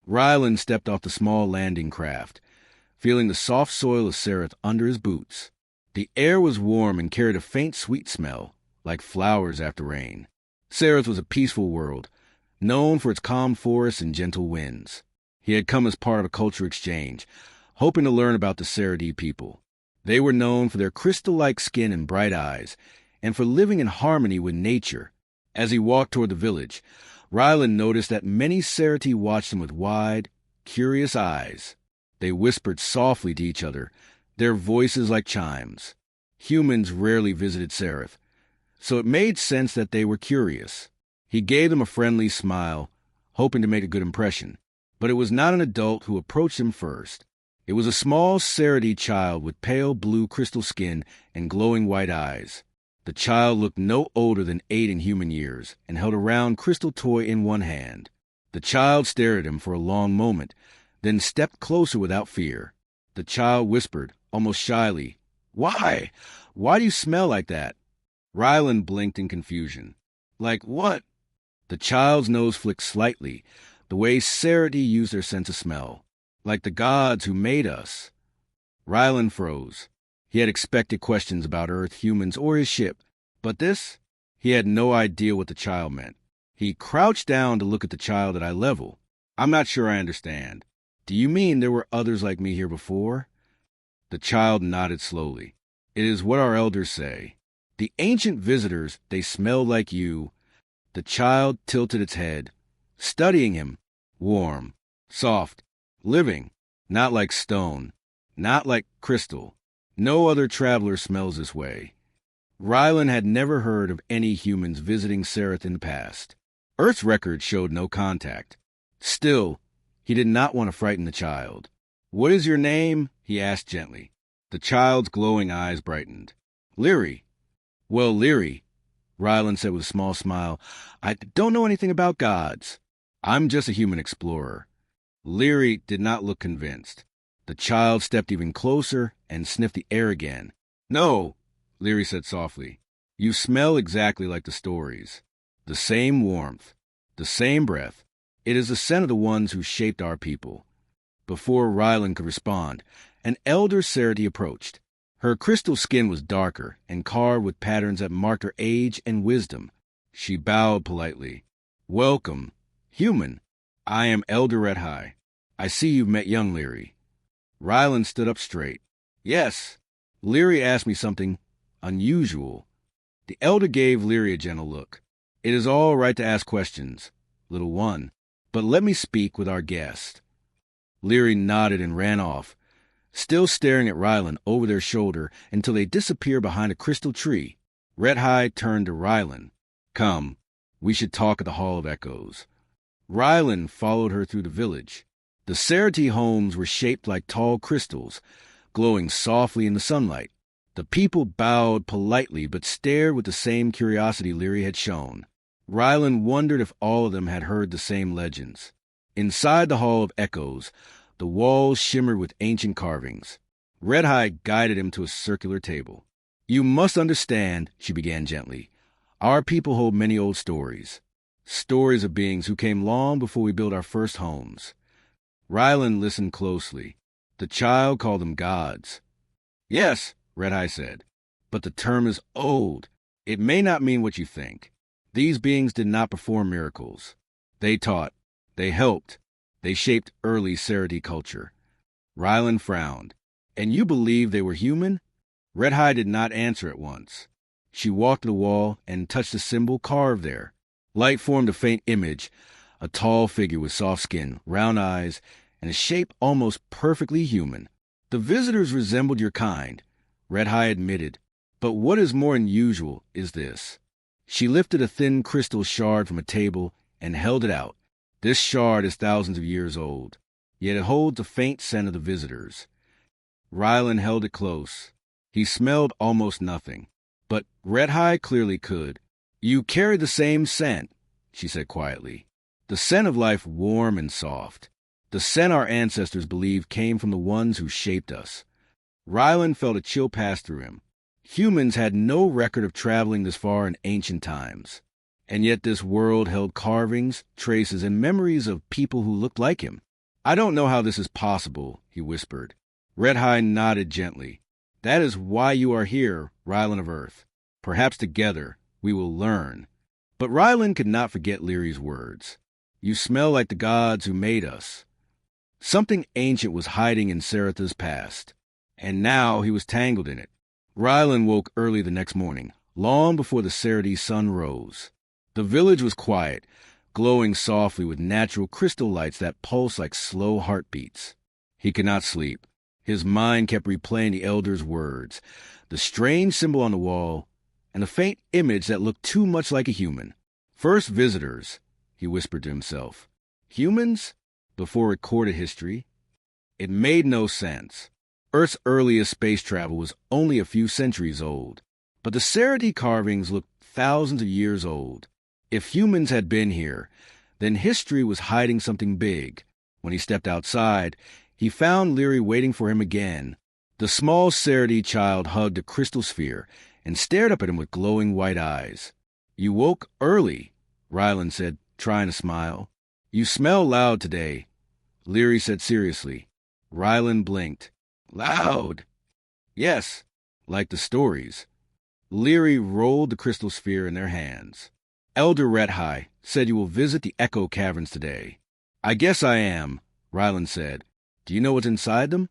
Rylan stepped off the small landing craft, feeling the soft soil of Sereth under his boots. The air was warm and carried a faint sweet smell, like flowers after rain. Sereth was a peaceful world, known for its calm forests and gentle winds. He had come as part of a culture exchange, hoping to learn about the Seredi people. They were known for their crystal-like skin and bright eyes, and for living in harmony with nature. As he walked toward the village, Rylan noticed that many Sereti watched him with wide, curious eyes. They whispered softly to each other, their voices like chimes. Humans rarely visited Sereth, so it made sense that they were curious. He gave them a friendly smile, hoping to make a good impression. But it was not an adult who approached him first. It was a small Sereti child with pale blue crystal skin and glowing white eyes. The child looked no older than 8 in human years and held a round crystal toy in one hand. The child stared at him for a long moment, then stepped closer without fear. The child whispered, almost shyly, "Why? Why do you smell like that?" Rylan blinked in confusion. "Like what?" The child's nose flicked slightly, the way Sereti use their sense of smell. "Like the gods who made us." Rylan froze. He had expected questions about Earth, humans, or his ship, but this? He had no idea what the child meant. He crouched down to look at the child at eye level. "I'm not sure I understand. Do you mean there were others like me here before?" The child nodded slowly. "It is what our elders say. The ancient visitors, they smelled like you." The child tilted its head, studying him. Warm, soft, living, not like stone, not like crystal. No other traveler smells this way. Rylan had never heard of any humans visiting Sereth in the past. Earth's record showed no contact. Still, he did not want to frighten the child. "What is your name?" he asked gently. The child's glowing eyes brightened. "Leary." "Well, Leary," Rylan said with a small smile, "I don't know anything about gods. I'm just a human explorer." Leary did not look convinced. The child stepped even closer and sniffed the air again. "No," Leary said softly. "You smell exactly like the stories. The same warmth, the same breath. It is the scent of the ones who shaped our people." Before Rylan could respond, an elder Sereti approached. Her crystal skin was darker and carved with patterns that marked her age and wisdom. She bowed politely. "Welcome, human. I am Elder Redhigh. I see you've met young Leary." Rylan stood up straight. "Yes, Leary asked me something unusual." The elder gave Leary a gentle look. "It is all right to ask questions, little one, but let me speak with our guest." Leary nodded and ran off, still staring at Rylan over their shoulder until they disappeared behind a crystal tree. Redhigh turned to Rylan. "Come, we should talk at the Hall of Echoes." Rylan followed her through the village. The Sereti homes were shaped like tall crystals, glowing softly in the sunlight. The people bowed politely but stared with the same curiosity Leary had shown. Rylan wondered if all of them had heard the same legends. Inside the Hall of Echoes, the walls shimmered with ancient carvings. Redhigh guided him to a circular table. "You must understand," she began gently. "Our people hold many old stories. Stories of beings who came long before we built our first homes." Rylan listened closely. The child called them gods. "Yes," Redhigh said, "but the term is old. It may not mean what you think. These beings did not perform miracles. They taught. They helped. They shaped early Sereti culture." Rylan frowned. "And you believe they were human?" Redhigh did not answer at once. She walked to the wall and touched the symbol carved there. Light formed a faint image, a tall figure with soft skin, round eyes, and a shape almost perfectly human. "The visitors resembled your kind," Redhigh admitted. "But what is more unusual is this." She lifted a thin crystal shard from a table and held it out. This shard is thousands of years old, yet it holds a faint scent of the visitors. Rylan held it close. He smelled almost nothing, but Redhigh clearly could. "You carry the same scent," she said quietly. "The scent of life, warm and soft. The scent our ancestors believed came from the ones who shaped us." Rylan felt a chill pass through him. Humans had no record of traveling this far in ancient times. And yet this world held carvings, traces, and memories of people who looked like him. I don't know how this is possible, he whispered. Red High nodded gently. That is why you are here, Rylan of Earth. Perhaps together we will learn. But Rylan could not forget Leary's words. You smell like the gods who made us. Something ancient was hiding in Saratha's past, and now he was tangled in it. Rylan woke early the next morning, long before the Sarati sun rose. The village was quiet, glowing softly with natural crystal lights that pulsed like slow heartbeats. He could not sleep. His mind kept replaying the elder's words, the strange symbol on the wall, and a faint image that looked too much like a human. First visitors, he whispered to himself. Humans? Before recorded history? It made no sense. Earth's earliest space travel was only a few centuries old, but the Sarati carvings looked thousands of years old. If humans had been here, then history was hiding something big. When he stepped outside, he found Leary waiting for him again. The small Sarati child hugged a crystal sphere and stared up at him with glowing white eyes. You woke early, Rylan said, trying to smile. You smell loud today, Leary said seriously. Rylan blinked. Loud? Yes, like the stories. Leary rolled the crystal sphere in their hands. Elder Red High said you will visit the Echo Caverns today. I guess I am, Rylan said. Do you know what's inside them?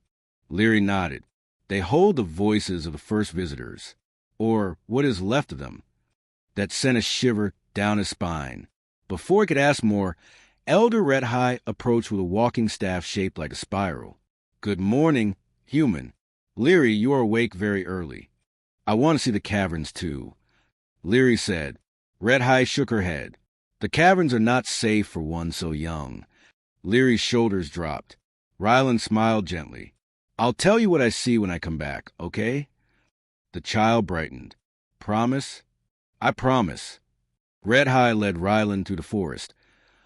Leary nodded. They hold the voices of the first visitors, or what is left of them. That sent a shiver down his spine. Before he could ask more, Elder Red High approached with a walking staff shaped like a spiral. Good morning, human. Leary, you are awake very early. I want to see the caverns, too. Leary said. Red High shook her head. The caverns are not safe for one so young. Leary's shoulders dropped. Rylan smiled gently. I'll tell you what I see when I come back, okay? The child brightened. Promise? I promise. Red High led Rylan through the forest,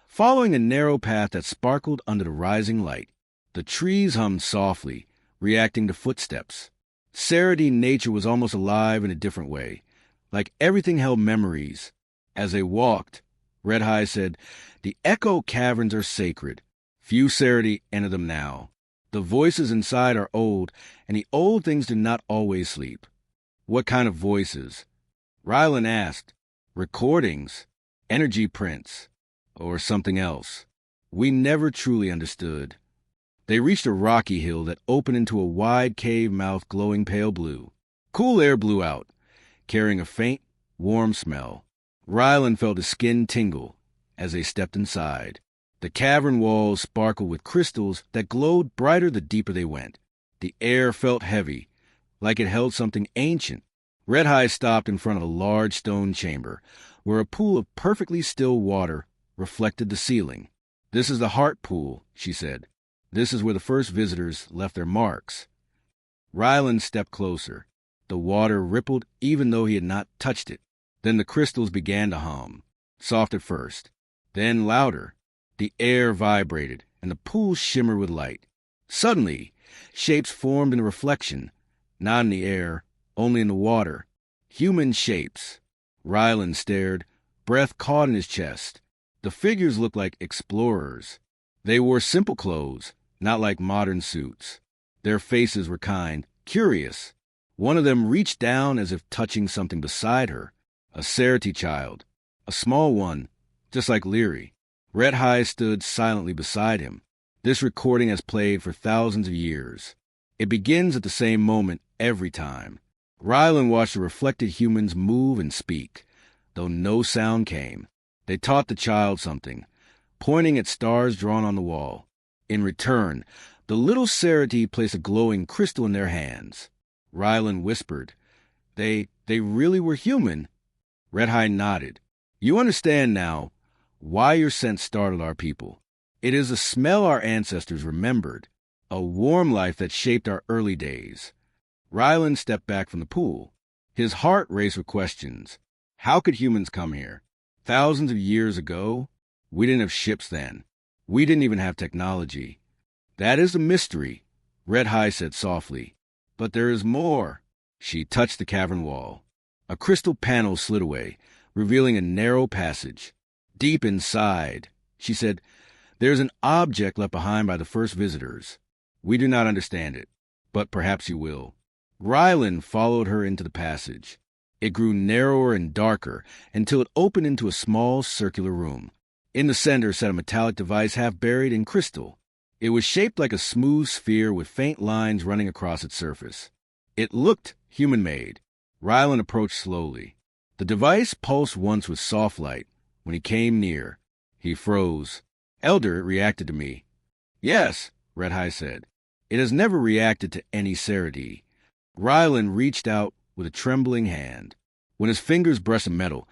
following a narrow path that sparkled under the rising light. The trees hummed softly, reacting to footsteps. Sarati nature was almost alive in a different way, like everything held memories. As they walked, Red High said, the Echo Caverns are sacred. Few Sarati enter them now. The voices inside are old, and the old things do not always sleep. What kind of voices? Rylan asked. Recordings, energy prints, or something else. We never truly understood. They reached a rocky hill that opened into a wide cave mouth glowing pale blue. Cool air blew out, carrying a faint, warm smell. Rylan felt his skin tingle as they stepped inside. The cavern walls sparkled with crystals that glowed brighter the deeper they went. The air felt heavy, like it held something ancient. Red High stopped in front of a large stone chamber, where a pool of perfectly still water reflected the ceiling. This is the heart pool, she said. This is where the first visitors left their marks. Rylan stepped closer. The water rippled even though he had not touched it. Then the crystals began to hum, soft at first, then louder. The air vibrated, and the pool shimmered with light. Suddenly, shapes formed in the reflection, not in the air, only in the water. Human shapes. Rylan stared, breath caught in his chest. The figures looked like explorers. They wore simple clothes, not like modern suits. Their faces were kind, curious. One of them reached down as if touching something beside her. A Sarati child. A small one, just like Leary. Red High stood silently beside him. This recording has played for thousands of years. It begins at the same moment every time. Rylan watched the reflected humans move and speak, though no sound came. They taught the child something, pointing at stars drawn on the wall. In return, the little Sarati placed a glowing crystal in their hands. Rylan whispered, They really were human. Red High nodded. You understand now why your scent startled our people. It is a smell our ancestors remembered, a warm life that shaped our early days. Rylan stepped back from the pool. His heart raced with questions. How could humans come here? Thousands of years ago? We didn't have ships then. We didn't even have technology. That is a mystery, Red High said softly. But there is more. She touched the cavern wall. A crystal panel slid away, revealing a narrow passage. Deep inside, she said, There's an object left behind by the first visitors. We do not understand it, but perhaps you will. Rylan followed her into the passage. It grew narrower and darker until it opened into a small circular room. In the center sat a metallic device half buried in crystal. It was shaped like a smooth sphere with faint lines running across its surface. It looked human-made. Rylan approached slowly. The device pulsed once with soft light. When he came near, he froze. Elder, it reacted to me. Yes, Red High said. It has never reacted to any Saradi. Rylan reached out with a trembling hand. When his fingers brushed the metal,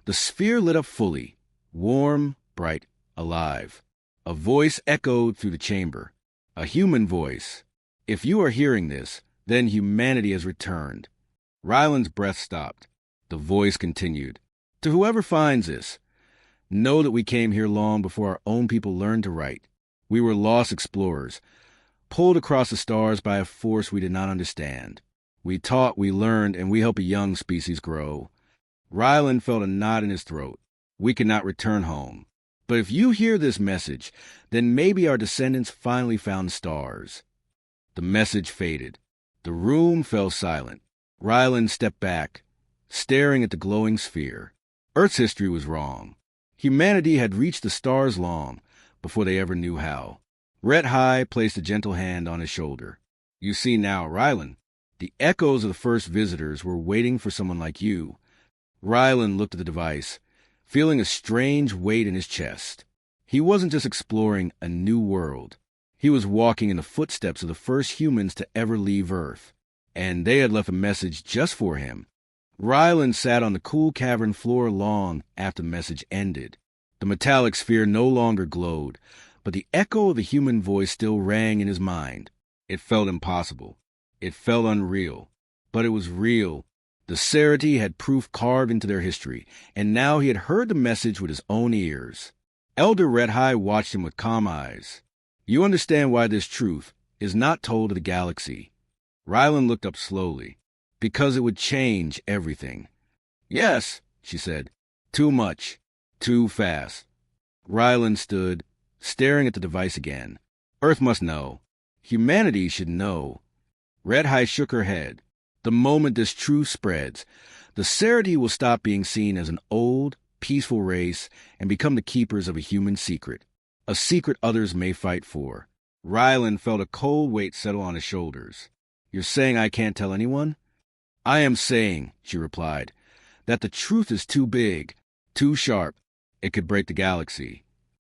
the sphere lit up fully, warm, bright, alive. A voice echoed through the chamber. A human voice. If you are hearing this, then humanity has returned. Rylan's breath stopped. The voice continued. To whoever finds this, know that we came here long before our own people learned to write. We were lost explorers, pulled across the stars by a force we did not understand. We taught, we learned, and we help a young species grow. Rylan felt a knot in his throat. We cannot return home. But if you hear this message, then maybe our descendants finally found stars. The message faded. The room fell silent. Rylan stepped back, staring at the glowing sphere. Earth's history was wrong. Humanity had reached the stars long before they ever knew how. Red High placed a gentle hand on his shoulder. You see now, Rylan, the echoes of the first visitors were waiting for someone like you. Rylan looked at the device, feeling a strange weight in his chest. He wasn't just exploring a new world. He was walking in the footsteps of the first humans to ever leave Earth, and they had left a message just for him. Rylan sat on the cool cavern floor long after the message ended. The metallic sphere no longer glowed, but the echo of the human voice still rang in his mind. It felt impossible. It felt unreal. But it was real. The Sarati had proof carved into their history, and now he had heard the message with his own ears. Elder Red High watched him with calm eyes. You understand why this truth is not told to the galaxy. Rylan looked up slowly. Because it would change everything. Yes, she said. Too much. Too fast. Rylan stood, staring at the device again. Earth must know. Humanity should know. Red High shook her head. The moment this truth spreads, the Sarati will stop being seen as an old, peaceful race and become the keepers of a human secret. A secret others may fight for. Rylan felt a cold weight settle on his shoulders. You're saying I can't tell anyone? I am saying, she replied, that the truth is too big, too sharp. It could break the galaxy.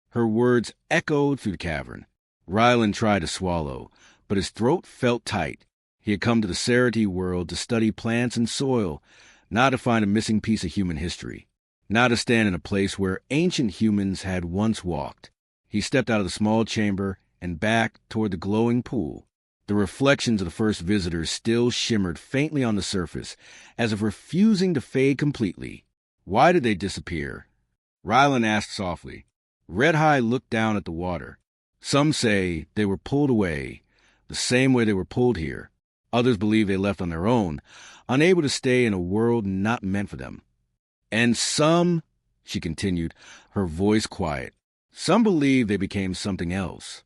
Her words echoed through the cavern. Rylan tried to swallow, but his throat felt tight. He had come to the Sarati world to study plants and soil, not to find a missing piece of human history, not to stand in a place where ancient humans had once walked. He stepped out of the small chamber and back toward the glowing pool. The reflections of the first visitors still shimmered faintly on the surface, as if refusing to fade completely. Why did they disappear? Rylan asked softly. Red High looked down at the water. Some say they were pulled away, the same way they were pulled here. Others believe they left on their own, unable to stay in a world not meant for them. And some, she continued, her voice quiet, some believe they became something else.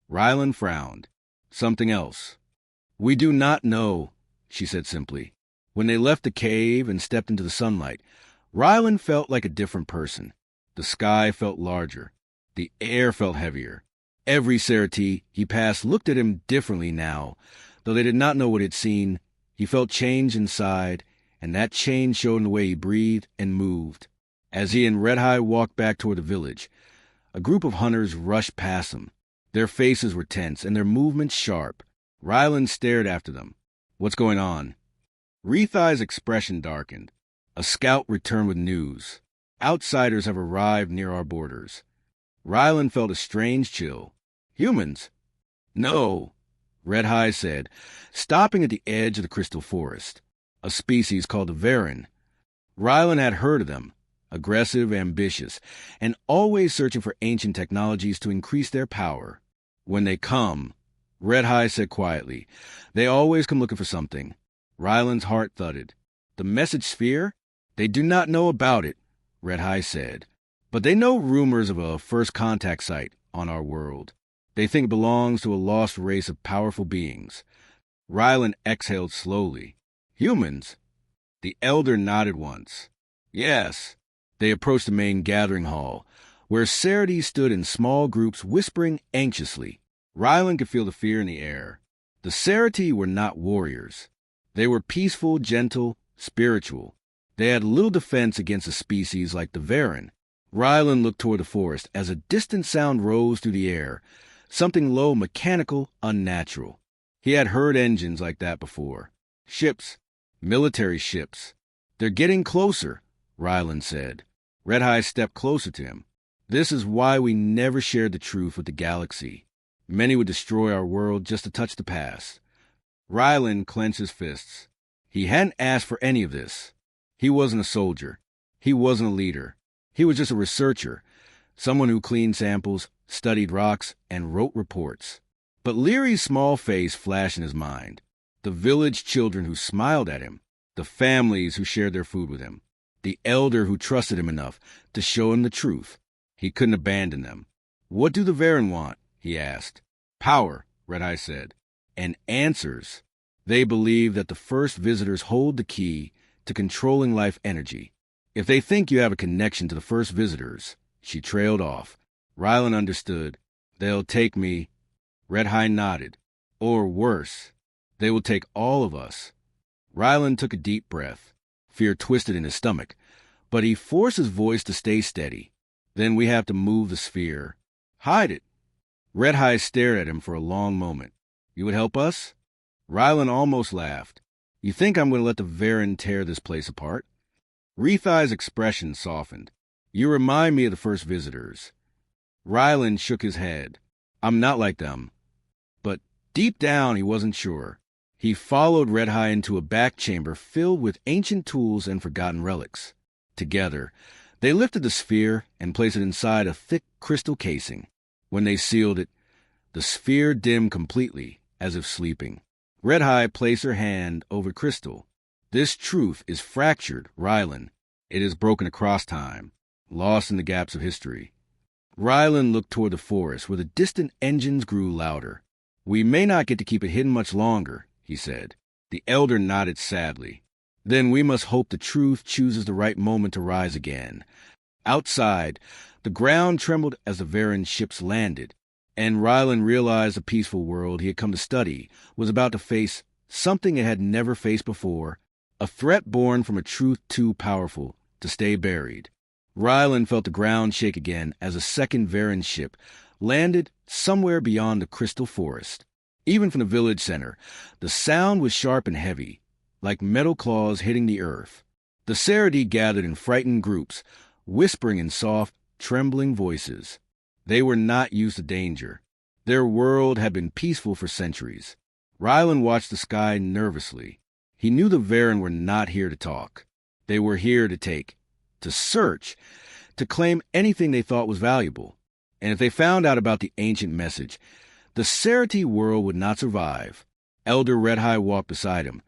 Rylan frowned. Something else. We do not know, she said simply. When they left the cave and stepped into the sunlight, Rylan felt like a different person. The sky felt larger. The air felt heavier. Every Sarati he passed looked at him differently now. Though they did not know what he had seen, he felt change inside, and that change showed in the way he breathed and moved. As he and Red High walked back toward the village, a group of hunters rushed past them. Their faces were tense and their movements sharp. Rylan stared after them. What's going on? Rethai's expression darkened. A scout returned with news. Outsiders have arrived near our borders. Rylan felt a strange chill. Humans? No, Red High said, stopping at the edge of the crystal forest. A species called the Varen. Rylan had heard of them. Aggressive, ambitious, and always searching for ancient technologies to increase their power. When they come, Red High said quietly, they always come looking for something. Rylan's heart thudded. The message sphere? They do not know about it, Red High said. But they know rumors of a first contact site on our world. They think it belongs to a lost race of powerful beings. Rylan exhaled slowly. Humans? The elder nodded once. Yes. They approached the main gathering hall, where Cerati stood in small groups whispering anxiously. Rylan could feel the fear in the air. The Cerati were not warriors. They were peaceful, gentle, spiritual. They had little defense against a species like the Varen. Rylan looked toward the forest as a distant sound rose through the air, something low, mechanical, unnatural. He had heard engines like that before. Ships. Military ships. They're getting closer, Rylan said. Red High stepped closer to him. This is why we never shared the truth with the galaxy. Many would destroy our world just to touch the past. Rylan clenched his fists. He hadn't asked for any of this. He wasn't a soldier. He wasn't a leader. He was just a researcher, someone who cleaned samples, studied rocks, and wrote reports. But Leary's small face flashed in his mind. The village children who smiled at him, the families who shared their food with him, the elder who trusted him enough to show him the truth. He couldn't abandon them. What do the Varen want? He asked. Power, Red Eye said, and answers. They believe that the first visitors hold the key to controlling life energy. If they think you have a connection to the first visitors, she trailed off. Rylan understood. They'll take me. Red High nodded. Or worse, they will take all of us. Rylan took a deep breath. Fear twisted in his stomach, but he forced his voice to stay steady. Then we have to move the sphere. Hide it. Red High stared at him for a long moment. You would help us? Rylan almost laughed. You think I'm going to let the Varen tear this place apart? Retheye's expression softened. You remind me of the first visitors. Rylan shook his head. I'm not like them. But deep down he wasn't sure. He followed Red High into a back chamber filled with ancient tools and forgotten relics. Together, they lifted the sphere and placed it inside a thick crystal casing. When they sealed it, the sphere dimmed completely, as if sleeping. Red High placed her hand over crystal. This truth is fractured, Rylan. It is broken across time, lost in the gaps of history. Rylan looked toward the forest, where the distant engines grew louder. We may not get to keep it hidden much longer, he said. The elder nodded sadly. Then we must hope the truth chooses the right moment to rise again. Outside, the ground trembled as the Varen ships landed, and Rylan realized the peaceful world he had come to study was about to face something it had never faced before, a threat born from a truth too powerful to stay buried. Rylan felt the ground shake again as a second Varen ship landed somewhere beyond the crystal forest. Even from the village center, the sound was sharp and heavy, like metal claws hitting the earth. The Cerati gathered in frightened groups, whispering in soft, trembling voices. They were not used to danger. Their world had been peaceful for centuries. Rylan watched the sky nervously. He knew the Varen were not here to talk. They were here to take, to search, to claim anything they thought was valuable. And if they found out about the ancient message, the Cerati world would not survive. Elder Red High walked beside him,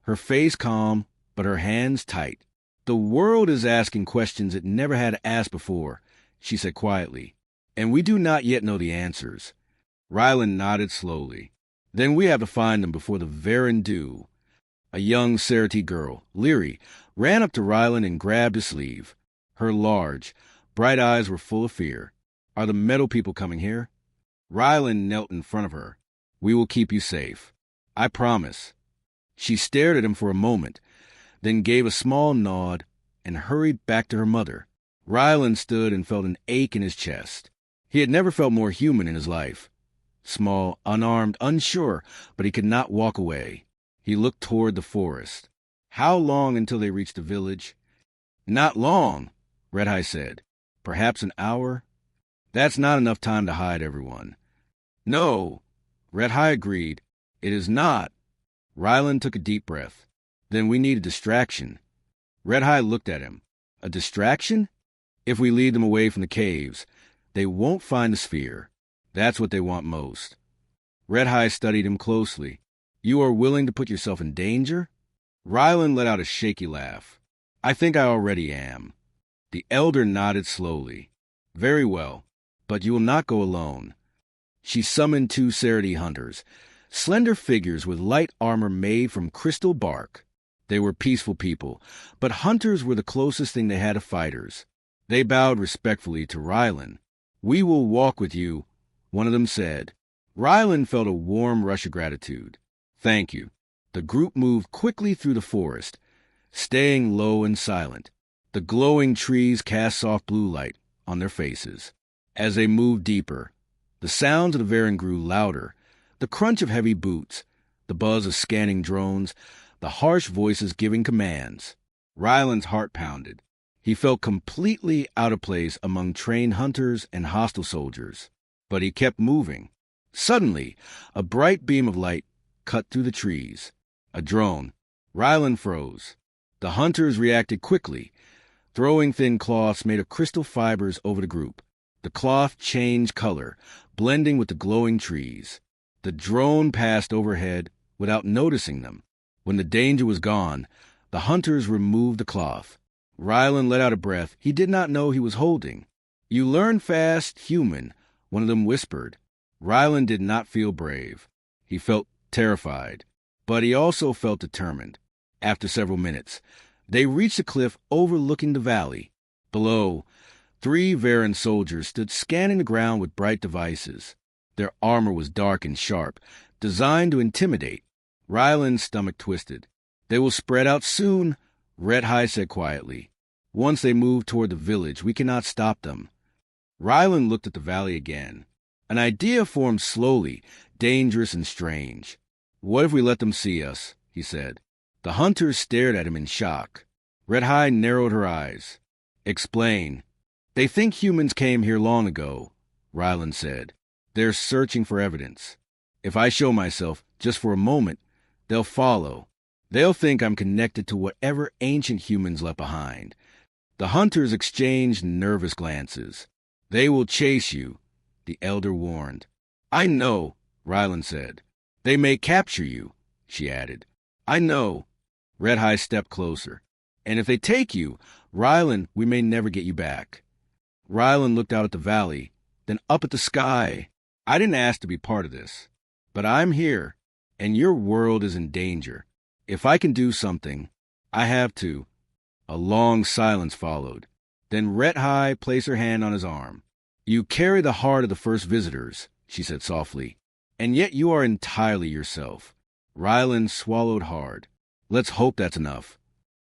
her face calm, but her hands tight. The world is asking questions it never had asked before, she said quietly, and we do not yet know the answers. Rylan nodded slowly. Then we have to find them before the Varen do. A young Cerati girl, Leary, ran up to Rylan and grabbed his sleeve. Her large, bright eyes were full of fear. Are the metal people coming here? Rylan knelt in front of her. We will keep you safe. I promise. She stared at him for a moment, then gave a small nod and hurried back to her mother. Rylan stood and felt an ache in his chest. He had never felt more human in his life. Small, unarmed, unsure, but he could not walk away. He looked toward the forest. How long until they reached the village? Not long, Red High said. Perhaps an hour? That's not enough time to hide everyone. No, Red High agreed. It is not. Rylan took a deep breath. Then we need a distraction. Red High looked at him. A distraction? If we lead them away from the caves, they won't find the sphere. That's what they want most. Red High studied him closely. You are willing to put yourself in danger? Rylan let out a shaky laugh. I think I already am. The elder nodded slowly. Very well. but you will not go alone." She summoned 2 Serity hunters, slender figures with light armor made from crystal bark. They were peaceful people, but hunters were the closest thing they had to fighters. They bowed respectfully to Rylan. "We will walk with you," one of them said. Rylan felt a warm rush of gratitude. "Thank you." The group moved quickly through the forest, staying low and silent. The glowing trees cast soft blue light on their faces. As they moved deeper, the sounds of the Varen grew louder, the crunch of heavy boots, the buzz of scanning drones, the harsh voices giving commands. Rylan's heart pounded. He felt completely out of place among trained hunters and hostile soldiers. But he kept moving. Suddenly, a bright beam of light cut through the trees. A drone. Rylan froze. The hunters reacted quickly, throwing thin cloths made of crystal fibers over the group. The cloth changed color, blending with the glowing trees. The drone passed overhead without noticing them. When the danger was gone, the hunters removed the cloth. Rylan let out a breath he did not know he was holding. "You learn fast, human," one of them whispered. Rylan did not feel brave. He felt terrified, but he also felt determined. After several minutes, they reached a cliff overlooking the valley. Below, 3 Varen soldiers stood scanning the ground with bright devices. Their armor was dark and sharp, designed to intimidate. Rylan's stomach twisted. "They will spread out soon," Red High said quietly. "Once they move toward the village, we cannot stop them." Rylan looked at the valley again. An idea formed slowly, dangerous and strange. "What if we let them see us?" he said. The hunters stared at him in shock. Red High narrowed her eyes. "Explain." "They think humans came here long ago," Rylan said. "They're searching for evidence. If I show myself, just for a moment, they'll follow. They'll think I'm connected to whatever ancient humans left behind." The hunters exchanged nervous glances. "They will chase you," the elder warned. "I know," Rylan said. "They may capture you," she added. "I know." Red High stepped closer. "And if they take you, Rylan, we may never get you back." Rylan looked out at the valley, then up at the sky. "I didn't ask to be part of this, but I'm here, and your world is in danger. If I can do something, I have to." A long silence followed. Then Red High placed her hand on his arm. "You carry the heart of the first visitors," she said softly, "and yet you are entirely yourself." Rylan swallowed hard. "Let's hope that's enough."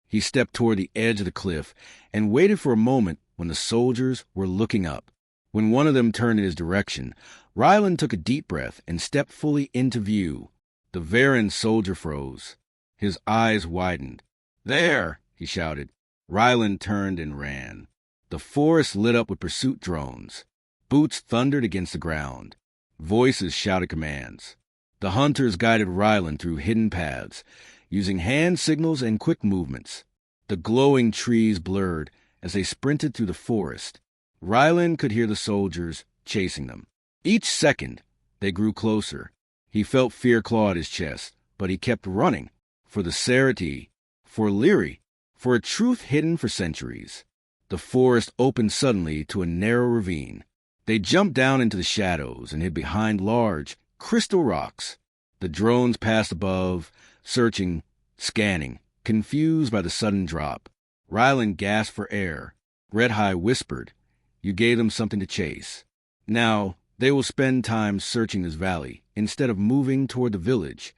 He stepped toward the edge of the cliff and waited for a moment when the soldiers were looking up. When one of them turned in his direction, Rylan took a deep breath and stepped fully into view. The Varen soldier froze. His eyes widened. "There!" he shouted. Rylan turned and ran. The forest lit up with pursuit drones. Boots thundered against the ground. Voices shouted commands. The hunters guided Rylan through hidden paths, using hand signals and quick movements. The glowing trees blurred as they sprinted through the forest. Rylan could hear the soldiers chasing them. Each second, they grew closer. He felt fear claw at his chest, but he kept running. For the Serity, for Lyri, for a truth hidden for centuries. The forest opened suddenly to a narrow ravine. They jumped down into the shadows and hid behind large, crystal rocks. The drones passed above, searching, scanning, confused by the sudden drop. Rylan gasped for air. Red High whispered, "You gave them something to chase. Now, they will spend time searching this valley, instead of moving toward the village."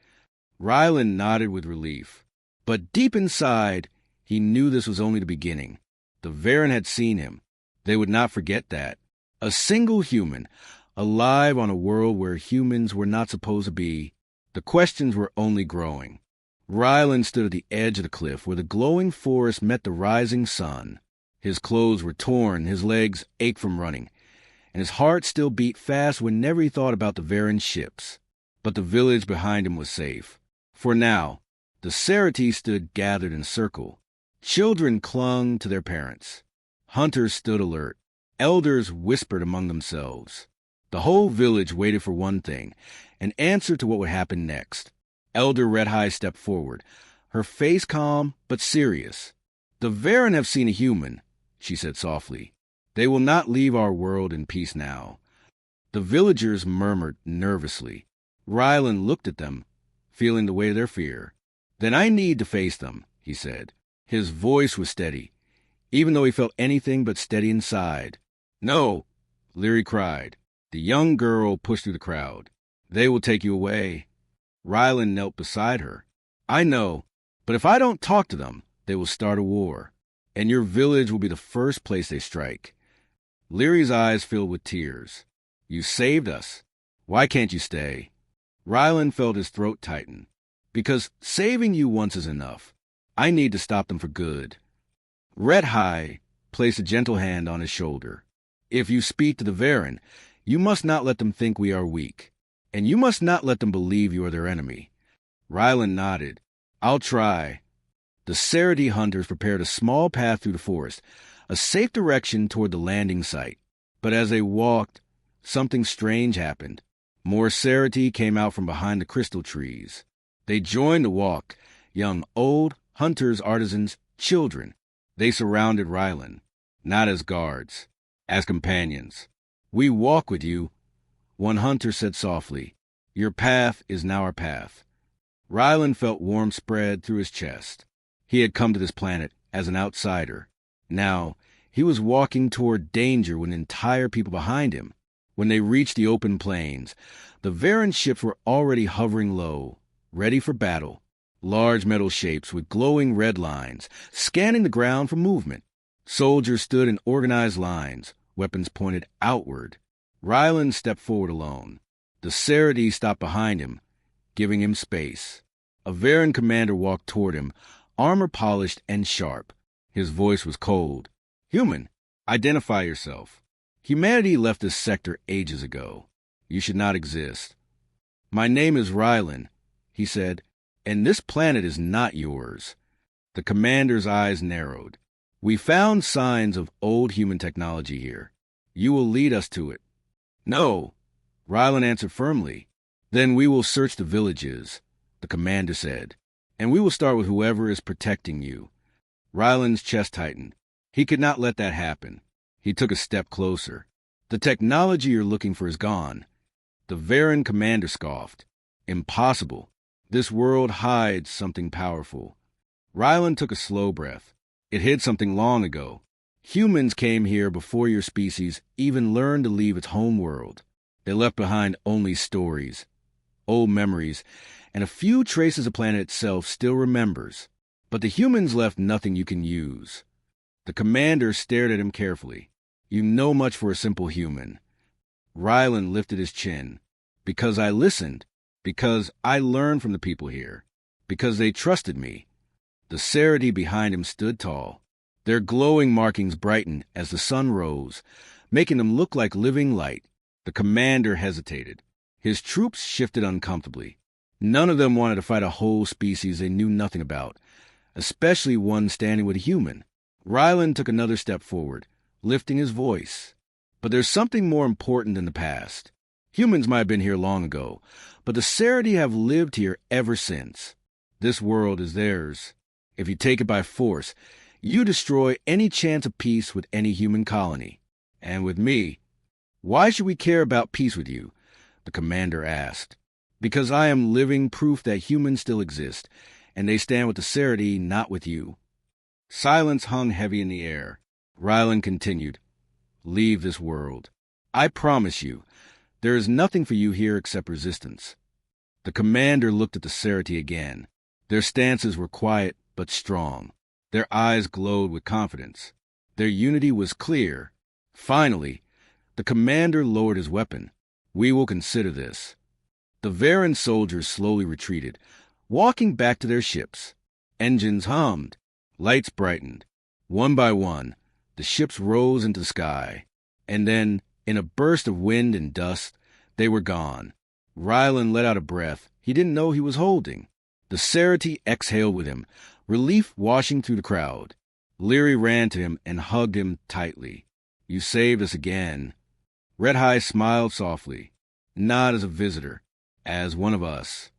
Rylan nodded with relief. But deep inside, he knew this was only the beginning. The Varen had seen him. They would not forget that. A single human, alive on a world where humans were not supposed to be. The questions were only growing. Rylan stood at the edge of the cliff where the glowing forest met the rising sun. His clothes were torn, his legs ached from running, and his heart still beat fast whenever he thought about the Varen ships. But the village behind him was safe. For now, the Serity stood gathered in a circle. Children clung to their parents. Hunters stood alert. Elders whispered among themselves. The whole village waited for one thing, an answer to what would happen next. Elder Red High stepped forward, her face calm but serious. "The Varen have seen a human," she said softly. They will not leave our world in peace now. The villagers murmured nervously. Rylan looked at them, feeling the weight of their fear. Then I need to face them, he said. His voice was steady, even though he felt anything but steady inside. No, Leary cried. The young girl pushed through the crowd. They will take you away. Rylan knelt beside her. I know, but if I don't talk to them, they will start a war, and your village will be the first place they strike. Leary's eyes filled with tears. You saved us. Why can't you stay? Rylan felt his throat tighten. Because saving you once is enough. I need to stop them for good. Red High placed a gentle hand on his shoulder. If you speak to the Varen, you must not let them think we are weak, and you must not let them believe you are their enemy. Rylan nodded. I'll try. The Serity hunters prepared a small path through the forest, a safe direction toward the landing site. But as they walked, something strange happened. More Serity came out from behind the crystal trees. They joined the walk, young, old, hunters, artisans, children. They surrounded Rylan, not as guards, as companions. We walk with you, one hunter said softly. Your path is now our path. Rylan felt warmth spread through his chest. He had come to this planet as an outsider. Now, he was walking toward danger with entire people behind him. When they reached the open plains, the Varen ships were already hovering low, ready for battle. Large metal shapes with glowing red lines, scanning the ground for movement. Soldiers stood in organized lines, weapons pointed outward. Rylan stepped forward alone. The Serity stopped behind him, giving him space. A Varen commander walked toward him, armor polished and sharp. His voice was cold. Human, identify yourself. Humanity left this sector ages ago. You should not exist. My name is Rylan, he said, and this planet is not yours. The commander's eyes narrowed. We found signs of old human technology here. You will lead us to it. No, Rylan answered firmly. Then we will search the villages, the commander said, and we will start with whoever is protecting you. Rylan's chest tightened. He could not let that happen. He took a step closer. The technology you're looking for is gone. The Varen commander scoffed. Impossible. This world hides something powerful. Rylan took a slow breath. It hid something long ago. Humans came here before your species even learned to leave its home world. They left behind only stories, old memories, and a few traces the planet itself still remembers. But the humans left nothing you can use. The commander stared at him carefully. You know much for a simple human. Rylan lifted his chin. Because I listened. Because I learned from the people here. Because they trusted me. The Serity behind him stood tall. Their glowing markings brightened as the sun rose, making them look like living light. The commander hesitated. His troops shifted uncomfortably. None of them wanted to fight a whole species they knew nothing about, especially one standing with a human. Rylan took another step forward, lifting his voice. But there's something more important than the past. Humans might have been here long ago, but the Serity have lived here ever since. This world is theirs. If you take it by force, you destroy any chance of peace with any human colony. And with me. Why should we care about peace with you? The commander asked. Because I am living proof that humans still exist, and they stand with the Serity, not with you. Silence hung heavy in the air. Rylan continued. Leave this world. I promise you, there is nothing for you here except resistance. The commander looked at the Serity again. Their stances were quiet but strong. Their eyes glowed with confidence. Their unity was clear. Finally, the commander lowered his weapon. We will consider this. The Varen soldiers slowly retreated, walking back to their ships. Engines hummed. Lights brightened. One by one, the ships rose into the sky. And then, in a burst of wind and dust, they were gone. Rylan let out a breath he didn't know he was holding. The Serity exhaled with him, relief washing through the crowd. Leary ran to him and hugged him tightly. You saved us again. Red High smiled softly, not as a visitor, as one of us.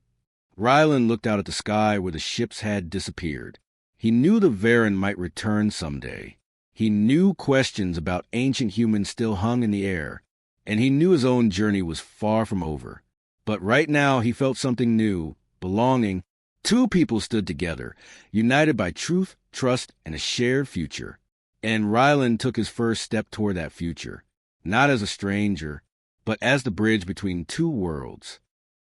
Rylan looked out at the sky where the ships had disappeared. He knew the Varen might return someday. He knew questions about ancient humans still hung in the air, and he knew his own journey was far from over. But right now he felt something new, belonging. Two people stood together, united by truth, trust, and a shared future. And Ryland took his first step toward that future, not as a stranger, but as the bridge between two worlds.